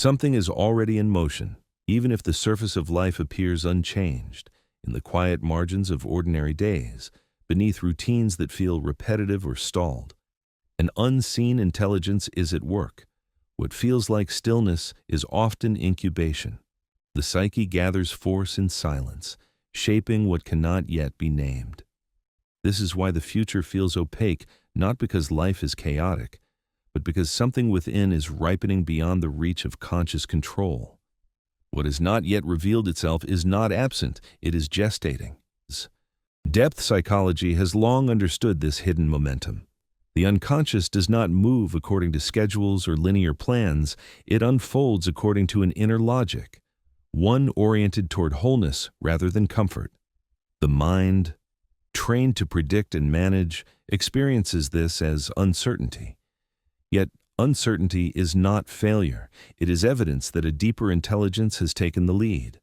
Something is already in motion, even if the surface of life appears unchanged, in the quiet margins of ordinary days, beneath routines that feel repetitive or stalled. An unseen intelligence is at work. What feels like stillness is often incubation. The psyche gathers force in silence, shaping what cannot yet be named. This is why the future feels opaque, not because life is chaotic, but because something within is ripening beyond the reach of conscious control. What has not yet revealed itself is not absent, it is gestating. Depth psychology has long understood this hidden momentum. The unconscious does not move according to schedules or linear plans, it unfolds according to an inner logic, one oriented toward wholeness rather than comfort. The mind, trained to predict and manage, experiences this as uncertainty. Yet, uncertainty is not failure. It is evidence that a deeper intelligence has taken the lead.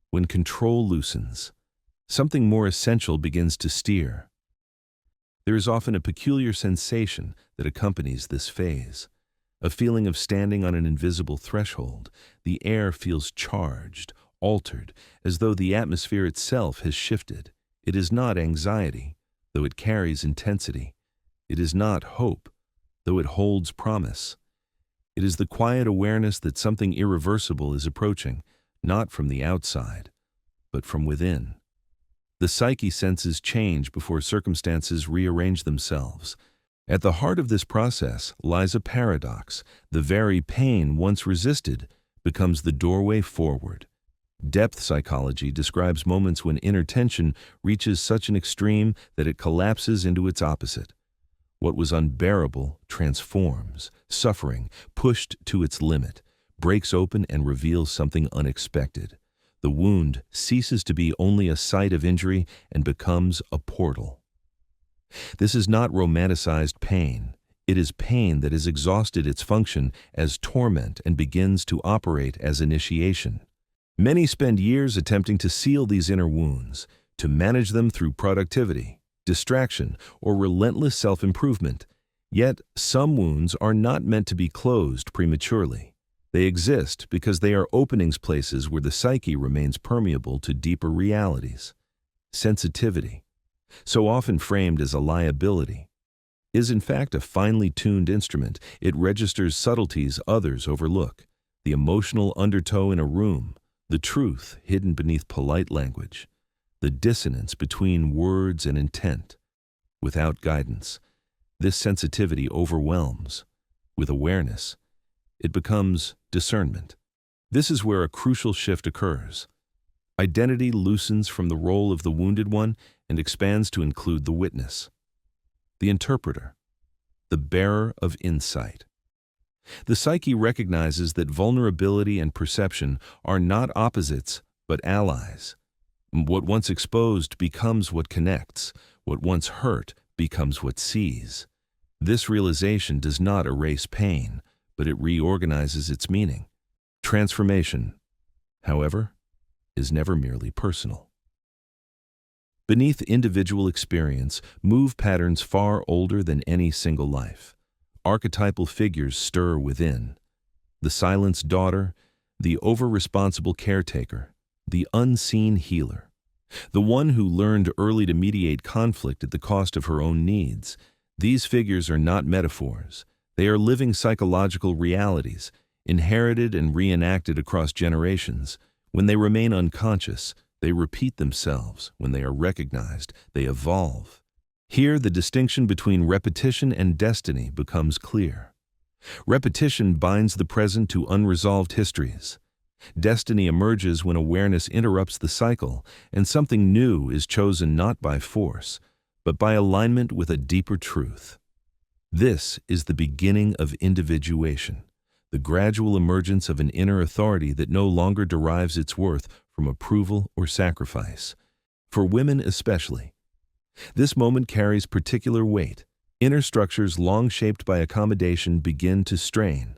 When control loosens, something more essential begins to steer. There is often a peculiar sensation that accompanies this phase, a feeling of standing on an invisible threshold. The air feels charged, altered, as though the atmosphere itself has shifted. It is not anxiety, though it carries intensity. It is not hope, though it holds promise. It is the quiet awareness that something irreversible is approaching, not from the outside, but from within. The psyche senses change before circumstances rearrange themselves. At the heart of this process lies a paradox. The very pain once resisted becomes the doorway forward. Depth psychology describes moments when inner tension reaches such an extreme that it collapses into its opposite. What was unbearable transforms. Suffering, pushed to its limit, breaks open and reveals something unexpected. The wound ceases to be only a site of injury and becomes a portal. This is not romanticized pain. It is pain that has exhausted its function as torment and begins to operate as initiation. Many spend years attempting to seal these inner wounds, to manage them through productivity, distraction, or relentless self-improvement. Yet, some wounds are not meant to be closed prematurely. They exist because they are openings, places where the psyche remains permeable to deeper realities. Sensitivity, so often framed as a liability, is in fact a finely tuned instrument. It registers subtleties others overlook, the emotional undertow in a room, the truth hidden beneath polite language, the dissonance between words and intent. Without guidance, this sensitivity overwhelms. With awareness, it becomes discernment. This is where a crucial shift occurs. Identity loosens from the role of the wounded one and expands to include the witness, the interpreter, the bearer of insight. The psyche recognizes that vulnerability and perception are not opposites, but allies. What once exposed becomes what connects. What once hurt becomes what sees. This realization does not erase pain, but it reorganizes its meaning. Transformation, however, is never merely personal. Beneath individual experience move patterns far older than any single life. Archetypal figures stir within. The silenced daughter, the over-responsible caretaker, the unseen healer. The one who learned early to mediate conflict at the cost of her own needs. These figures are not metaphors. They are living psychological realities, inherited and reenacted across generations. When they remain unconscious, they repeat themselves. When they are recognized, they evolve. Here, the distinction between repetition and destiny becomes clear. Repetition binds the present to unresolved histories. Destiny emerges when awareness interrupts the cycle, and something new is chosen not by force, but by alignment with a deeper truth. This is the beginning of individuation, the gradual emergence of an inner authority that no longer derives its worth from approval or sacrifice. For women especially, this moment carries particular weight. Inner structures long shaped by accommodation begin to strain.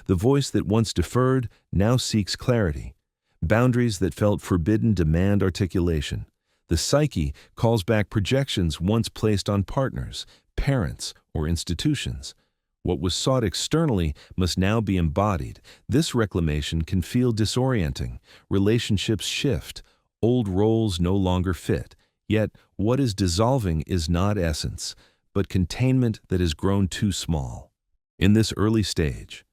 The voice that once deferred now seeks clarity. Boundaries that felt forbidden demand articulation. The psyche calls back projections once placed on partners, parents, or institutions. What was sought externally must now be embodied. This reclamation can feel disorienting. Relationships shift. Old roles no longer fit. Yet, what is dissolving is not essence, but containment that has grown too small. In this early stage,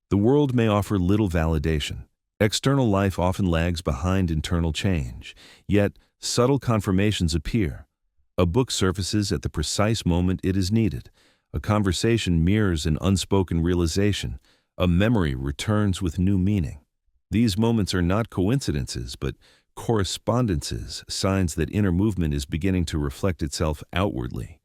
the world may offer little validation. External life often lags behind internal change. Yet, subtle confirmations appear. A book surfaces at the precise moment it is needed. A conversation mirrors an unspoken realization. A memory returns with new meaning. These moments are not coincidences, but correspondences, signs that inner movement is beginning to reflect itself outwardly.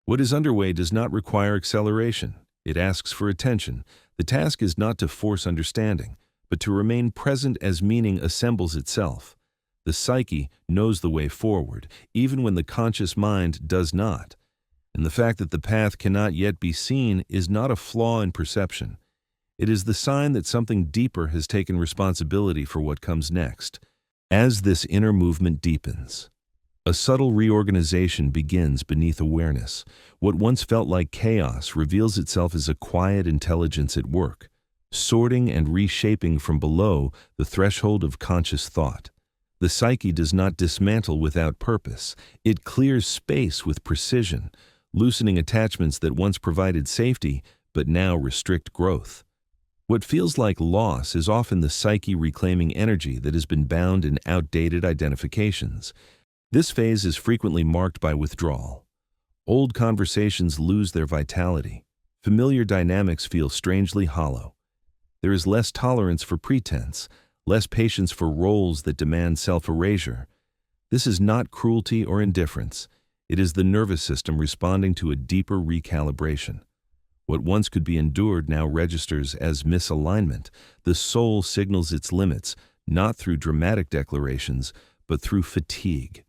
What is underway does not require acceleration. It asks for attention. The task is not to force understanding, but to remain present as meaning assembles itself. The psyche knows the way forward, even when the conscious mind does not. And the fact that the path cannot yet be seen is not a flaw in perception. It is the sign that something deeper has taken responsibility for what comes next. As this inner movement deepens, a subtle reorganization begins beneath awareness. What once felt like chaos reveals itself as a quiet intelligence at work, sorting and reshaping from below the threshold of conscious thought. The psyche does not dismantle without purpose. It clears space with precision, loosening attachments that once provided safety but now restrict growth. What feels like loss is often the psyche reclaiming energy that has been bound in outdated identifications. This phase is frequently marked by withdrawal. Old conversations lose their vitality. Familiar dynamics feel strangely hollow. There is less tolerance for pretense, less patience for roles that demand self-erasure. This is not cruelty or indifference. It is the nervous system responding to a deeper recalibration. What once could be endured now registers as misalignment. The soul signals its limits, not through dramatic declarations, but through fatigue,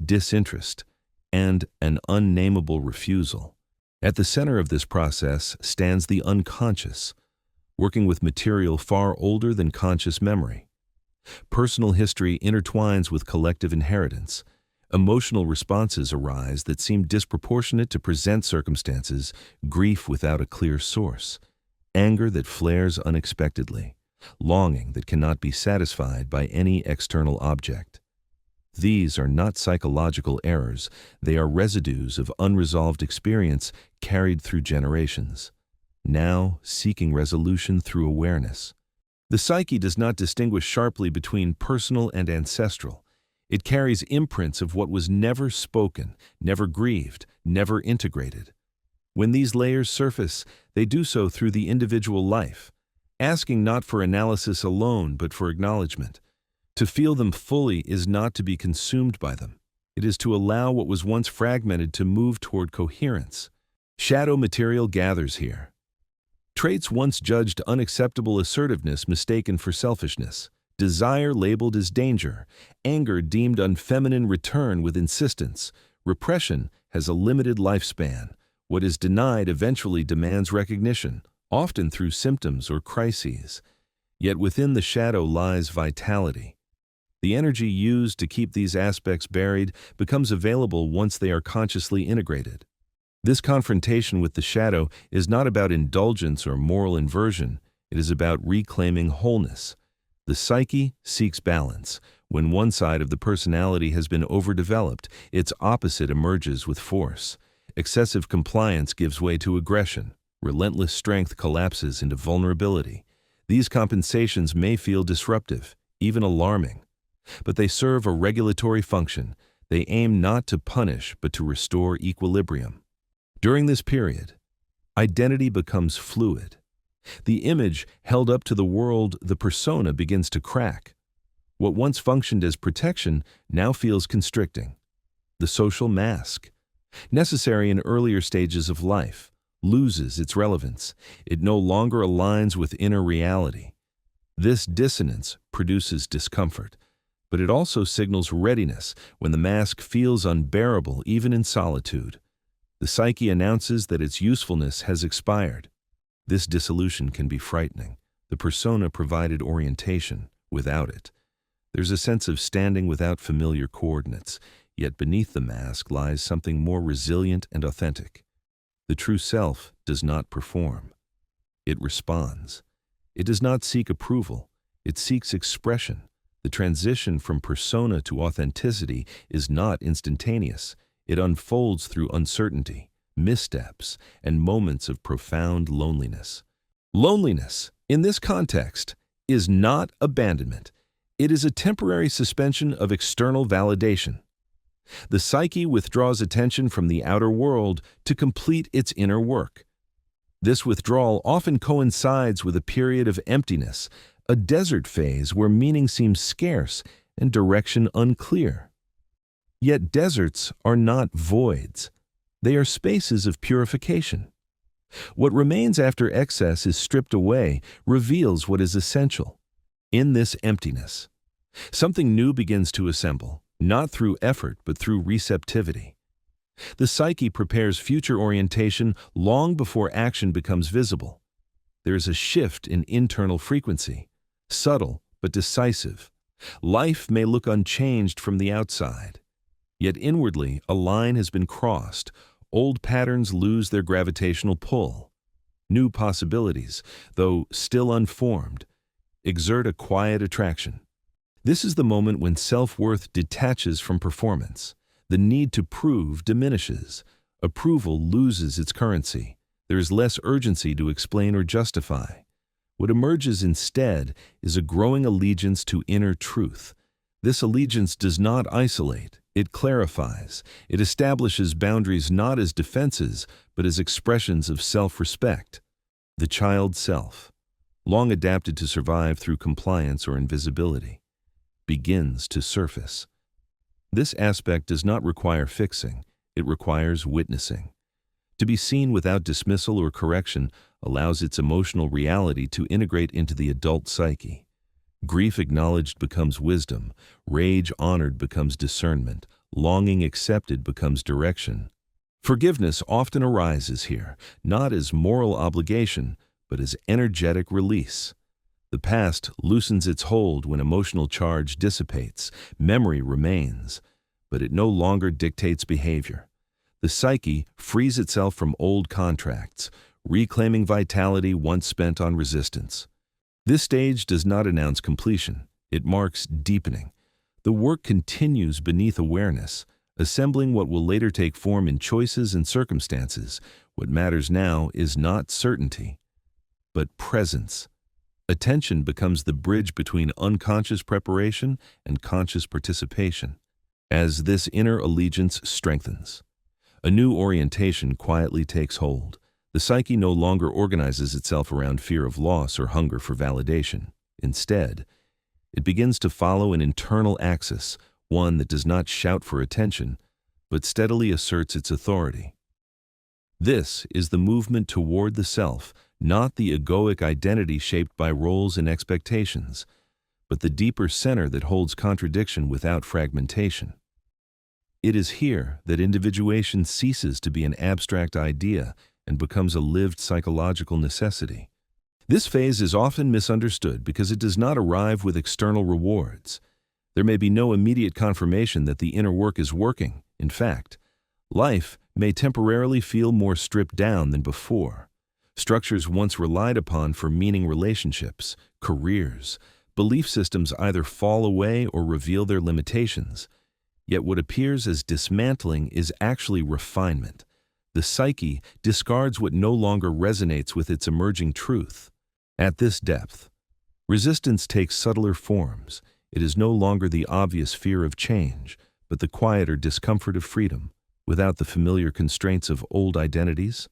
disinterest, and an unnameable refusal. At the center of this process stands the unconscious, working with material far older than conscious memory. Personal history intertwines with collective inheritance. Emotional responses arise that seem disproportionate to present circumstances, grief without a clear source, anger that flares unexpectedly, longing that cannot be satisfied by any external object. These are not psychological errors, they are residues of unresolved experience carried through generations, now seeking resolution through awareness. The psyche does not distinguish sharply between personal and ancestral. It carries imprints of what was never spoken, never grieved, never integrated. When these layers surface, they do so through the individual life, asking not for analysis alone, but for acknowledgement. To feel them fully is not to be consumed by them. It is to allow what was once fragmented to move toward coherence. Shadow material gathers here. Traits once judged unacceptable assertiveness mistaken for selfishness. Desire labeled as danger, anger deemed unfeminine return with insistence. Repression has a limited lifespan. What is denied eventually demands recognition, often through symptoms or crises. Yet within the shadow lies vitality. The energy used to keep these aspects buried becomes available once they are consciously integrated. This confrontation with the shadow is not about indulgence or moral inversion. It is about reclaiming wholeness. The psyche seeks balance. When one side of the personality has been overdeveloped, its opposite emerges with force. Excessive compliance gives way to aggression. Relentless strength collapses into vulnerability. These compensations may feel disruptive, even alarming, but they serve a regulatory function. They aim not to punish, but to restore equilibrium. During this period, identity becomes fluid. The image held up to the world, the persona, begins to crack. What once functioned as protection now feels constricting. The social mask, necessary in earlier stages of life, loses its relevance. It no longer aligns with inner reality. This dissonance produces discomfort, but it also signals readiness when the mask feels unbearable even in solitude. The psyche announces that its usefulness has expired. This dissolution can be frightening. The persona provided orientation. Without it, there's a sense of standing without familiar coordinates, yet beneath the mask lies something more resilient and authentic. The true self does not perform. It responds. It does not seek approval. It seeks expression. The transition from persona to authenticity is not instantaneous. It unfolds through uncertainty, missteps, and moments of profound loneliness. Loneliness, in this context, is not abandonment. It is a temporary suspension of external validation. The psyche withdraws attention from the outer world to complete its inner work. This withdrawal often coincides with a period of emptiness, a desert phase where meaning seems scarce and direction unclear. Yet deserts are not voids. They are spaces of purification. What remains after excess is stripped away, reveals what is essential. In this emptiness, something new begins to assemble, not through effort but through receptivity. The psyche prepares future orientation long before action becomes visible. There is a shift in internal frequency, subtle but decisive. Life may look unchanged from the outside, yet inwardly a line has been crossed. Old patterns lose their gravitational pull. New possibilities, though still unformed, exert a quiet attraction. This is the moment when self-worth detaches from performance. The need to prove diminishes. Approval loses its currency. There is less urgency to explain or justify. What emerges instead is a growing allegiance to inner truth. This allegiance does not isolate. It clarifies. It establishes boundaries not as defenses, but as expressions of self-respect. The child self, long adapted to survive through compliance or invisibility, begins to surface. This aspect does not require fixing. It requires witnessing. To be seen without dismissal or correction allows its emotional reality to integrate into the adult psyche. Grief acknowledged becomes wisdom, rage honored becomes discernment, longing accepted becomes direction. Forgiveness often arises here, not as moral obligation, but as energetic release. The past loosens its hold when emotional charge dissipates. Memory remains, but it no longer dictates behavior. The psyche frees itself from old contracts, reclaiming vitality once spent on resistance. This stage does not announce completion. It marks deepening. The work continues beneath awareness, assembling what will later take form in choices and circumstances. What matters now is not certainty, but presence. Attention becomes the bridge between unconscious preparation and conscious participation. As this inner allegiance strengthens, a new orientation quietly takes hold. The psyche no longer organizes itself around fear of loss or hunger for validation. Instead, it begins to follow an internal axis, one that does not shout for attention, but steadily asserts its authority. This is the movement toward the self, not the egoic identity shaped by roles and expectations, but the deeper center that holds contradiction without fragmentation. It is here that individuation ceases to be an abstract idea and becomes a lived psychological necessity. This phase is often misunderstood because it does not arrive with external rewards. There may be no immediate confirmation that the inner work is working. In fact, life may temporarily feel more stripped down than before. Structures once relied upon for meaning relationships, careers, belief systems either fall away or reveal their limitations. Yet what appears as dismantling is actually refinement. The psyche discards what no longer resonates with its emerging truth. At this depth, resistance takes subtler forms. It is no longer the obvious fear of change, but the quieter discomfort of freedom, without the familiar constraints of old identities.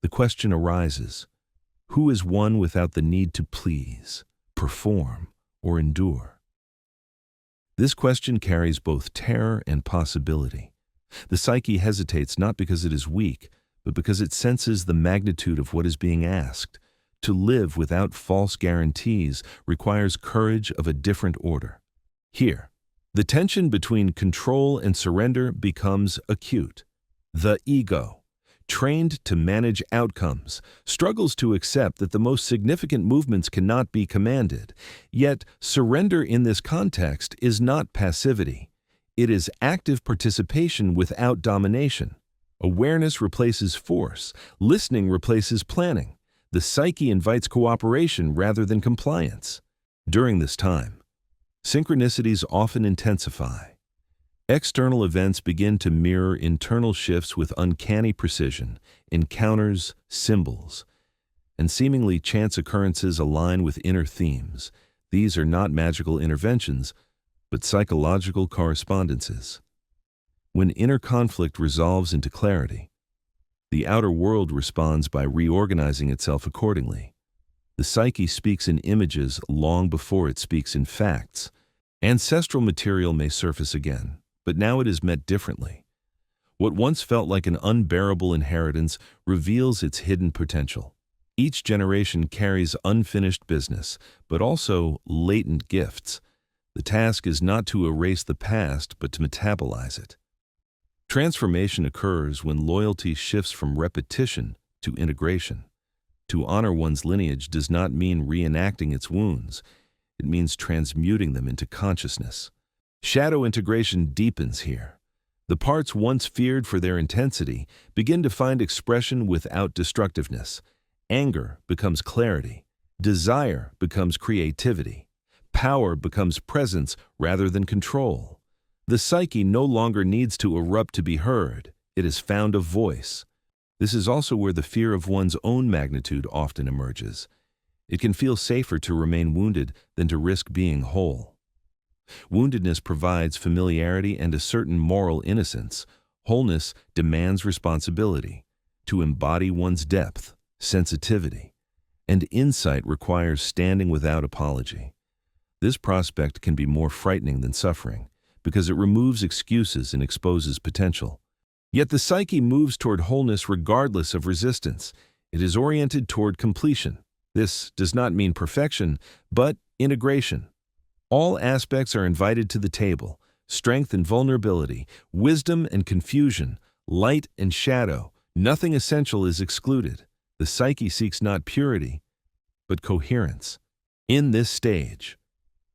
The question arises, who is one without the need to please, perform, or endure? This question carries both terror and possibility. The psyche hesitates not because it is weak, but because it senses the magnitude of what is being asked. To live without false guarantees requires courage of a different order. Here, the tension between control and surrender becomes acute. The ego, trained to manage outcomes, struggles to accept that the most significant movements cannot be commanded. Yet, surrender in this context is not passivity. It is active participation without domination. Awareness replaces force. Listening replaces planning. The psyche invites cooperation rather than compliance. During this time, synchronicities often intensify. External events begin to mirror internal shifts with uncanny precision, encounters, symbols, and seemingly chance occurrences align with inner themes. These are not magical interventions, but psychological correspondences. When inner conflict resolves into clarity, the outer world responds by reorganizing itself accordingly. The psyche speaks in images long before it speaks in facts. Ancestral material may surface again, but now it is met differently. What once felt like an unbearable inheritance reveals its hidden potential. Each generation carries unfinished business, but also latent gifts. The task is not to erase the past, but to metabolize it. Transformation occurs when loyalty shifts from repetition to integration. To honor one's lineage does not mean reenacting its wounds. It means transmuting them into consciousness. Shadow integration deepens here. The parts once feared for their intensity begin to find expression without destructiveness. Anger becomes clarity. Desire becomes creativity. Power becomes presence rather than control. The psyche no longer needs to erupt to be heard. It has found a voice. This is also where the fear of one's own magnitude often emerges. It can feel safer to remain wounded than to risk being whole. Woundedness provides familiarity and a certain moral innocence. Wholeness demands responsibility. To embody one's depth, sensitivity, and insight requires standing without apology. This prospect can be more frightening than suffering, because it removes excuses and exposes potential. Yet the psyche moves toward wholeness regardless of resistance. It is oriented toward completion. This does not mean perfection, but integration. All aspects are invited to the table: strength and vulnerability, wisdom and confusion, light and shadow. Nothing essential is excluded. The psyche seeks not purity, but coherence. In this stage,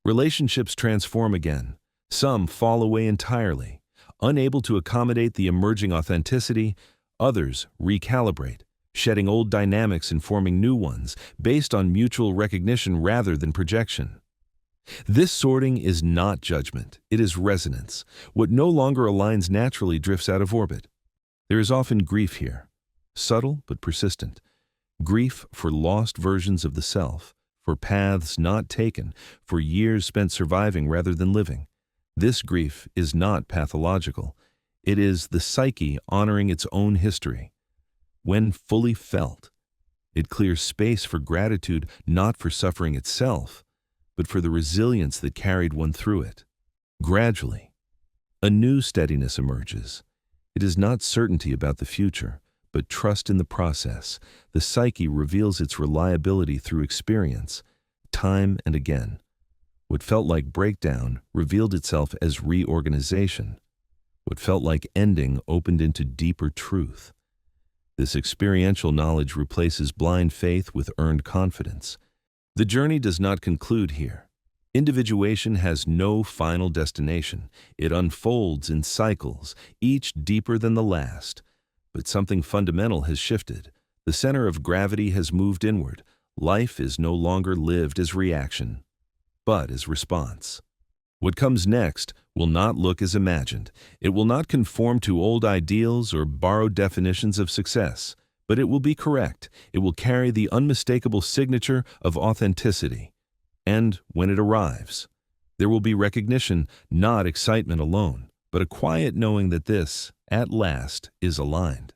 relationships transform again. Some fall away entirely, unable to accommodate the emerging authenticity. Others recalibrate, shedding old dynamics and forming new ones, based on mutual recognition rather than projection. This sorting is not judgment, it is resonance. What no longer aligns naturally drifts out of orbit. There is often grief here, subtle but persistent. Grief for lost versions of the self, for paths not taken, for years spent surviving rather than living. This grief is not pathological. It is the psyche honoring its own history. When fully felt, it clears space for gratitude, not for suffering itself, but for the resilience that carried one through it. Gradually, a new steadiness emerges. It is not certainty about the future, but trust in the process. The psyche reveals its reliability through experience, time and again. What felt like breakdown revealed itself as reorganization. What felt like ending opened into deeper truth. This experiential knowledge replaces blind faith with earned confidence. The journey does not conclude here. Individuation has no final destination. It unfolds in cycles, each deeper than the last. But something fundamental has shifted. The center of gravity has moved inward. Life is no longer lived as reaction, but as response. What comes next will not look as imagined. It will not conform to old ideals or borrowed definitions of success, but it will be correct. It will carry the unmistakable signature of authenticity. And when it arrives, there will be recognition, not excitement alone, but a quiet knowing that this, at last, is aligned.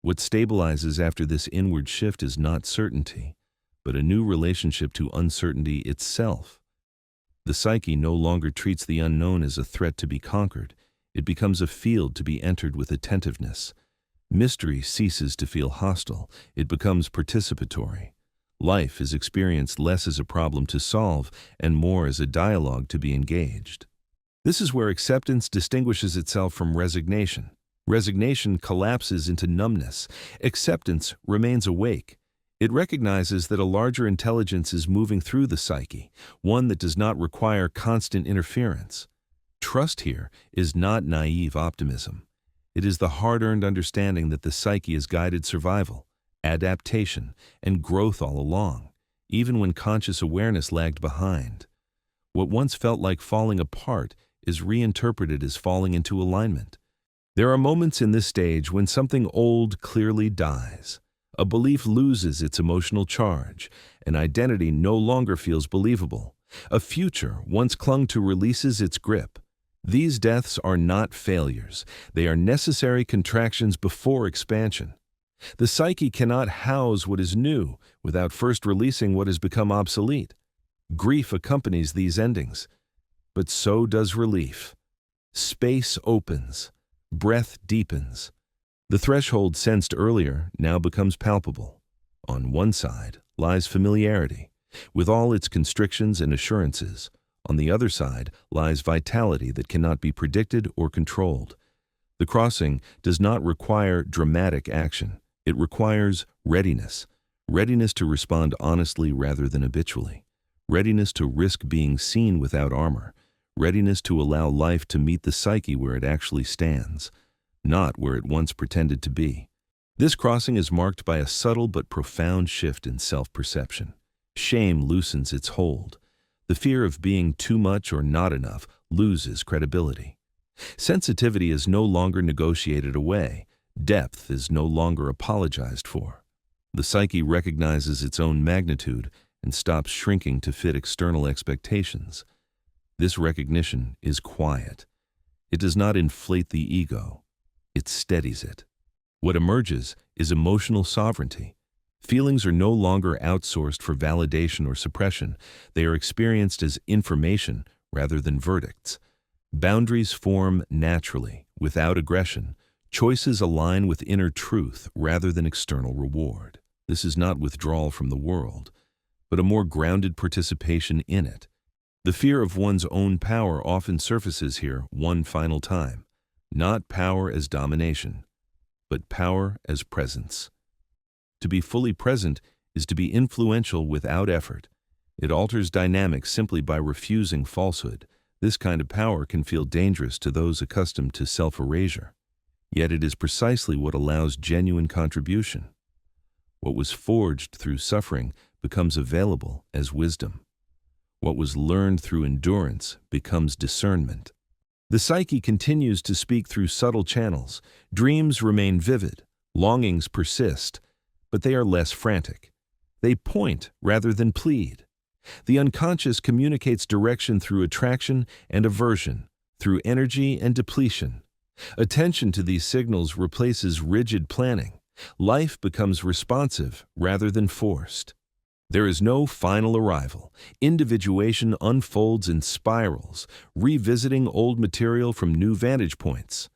What stabilizes after this inward shift is not certainty, but a new relationship to uncertainty itself. The psyche no longer treats the unknown as a threat to be conquered. It becomes a field to be entered with attentiveness. Mystery ceases to feel hostile. It becomes participatory. Life is experienced less as a problem to solve and more as a dialogue to be engaged. This is where acceptance distinguishes itself from resignation. Resignation collapses into numbness. Acceptance remains awake. It recognizes that a larger intelligence is moving through the psyche, one that does not require constant interference. Trust here is not naive optimism. It is the hard-earned understanding that the psyche has guided survival, adaptation, and growth all along, even when conscious awareness lagged behind. What once felt like falling apart is reinterpreted as falling into alignment. There are moments in this stage when something old clearly dies. A belief loses its emotional charge. An identity no longer feels believable. A future once clung to releases its grip. These deaths are not failures. They are necessary contractions before expansion. The psyche cannot house what is new without first releasing what has become obsolete. Grief accompanies these endings, but so does relief. Space opens. Breath deepens. The threshold sensed earlier now becomes palpable. On one side lies familiarity, with all its constrictions and assurances. On the other side lies vitality that cannot be predicted or controlled. The crossing does not require dramatic action. It requires readiness. Readiness to respond honestly rather than habitually. Readiness to risk being seen without armor. Readiness to allow life to meet the psyche where it actually stands, not where it once pretended to be. This crossing is marked by a subtle but profound shift in self-perception. Shame loosens its hold. The fear of being too much or not enough loses credibility. Sensitivity is no longer negotiated away. Depth is no longer apologized for. The psyche recognizes its own magnitude and stops shrinking to fit external expectations. This recognition is quiet. It does not inflate the ego. It steadies it. What emerges is emotional sovereignty. Feelings are no longer outsourced for validation or suppression. They are experienced as information rather than verdicts. Boundaries form naturally, without aggression. Choices align with inner truth rather than external reward. This is not withdrawal from the world, but a more grounded participation in it. The fear of one's own power often surfaces here one final time. Not power as domination, but power as presence. To be fully present is to be influential without effort. It alters dynamics simply by refusing falsehood. This kind of power can feel dangerous to those accustomed to self-erasure. Yet it is precisely what allows genuine contribution. What was forged through suffering becomes available as wisdom. What was learned through endurance becomes discernment. The psyche continues to speak through subtle channels. Dreams remain vivid, longings persist, but they are less frantic. They point rather than plead. The unconscious communicates direction through attraction and aversion, through energy and depletion. Attention to these signals replaces rigid planning. Life becomes responsive rather than forced. There is no final arrival. Individuation unfolds in spirals, revisiting old material from new vantage points.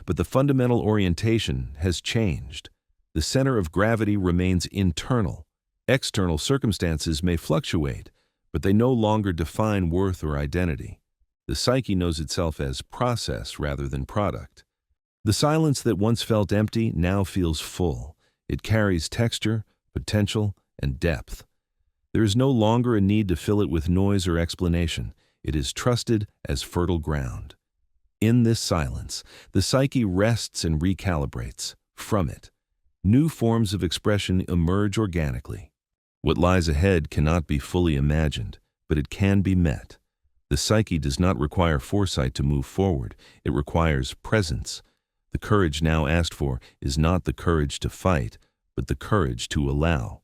But the fundamental orientation has changed. The center of gravity remains internal. External circumstances may fluctuate, but they no longer define worth or identity. The psyche knows itself as process rather than product. The silence that once felt empty now feels full. It carries texture, potential, and depth. There is no longer a need to fill it with noise or explanation. It is trusted as fertile ground. In this silence, the psyche rests and recalibrates. From it, new forms of expression emerge organically. What lies ahead cannot be fully imagined, but it can be met. The psyche does not require foresight to move forward. It requires presence. The courage now asked for is not the courage to fight, but the courage to allow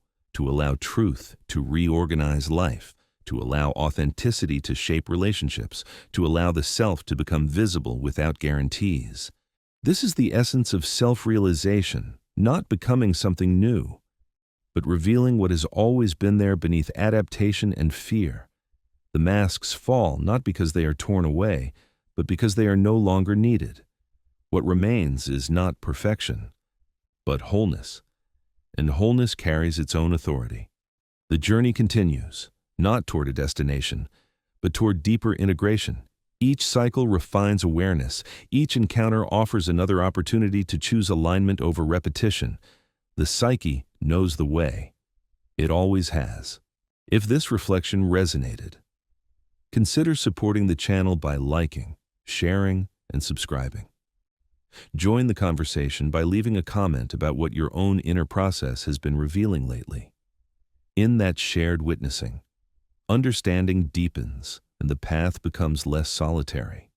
truth to reorganize life, to allow authenticity to shape relationships, to allow the self to become visible without guarantees. This is the essence of self-realization, not becoming something new, but revealing what has always been there beneath adaptation and fear. The masks fall not because they are torn away, but because they are no longer needed. What remains is not perfection, but wholeness. And wholeness carries its own authority. The journey continues, not toward a destination, but toward deeper integration. Each cycle refines awareness. Each encounter offers another opportunity to choose alignment over repetition. The psyche knows the way. It always has. If this reflection resonated, consider supporting the channel by liking, sharing, and subscribing. Join the conversation by leaving a comment about what your own inner process has been revealing lately. In that shared witnessing, understanding deepens and the path becomes less solitary.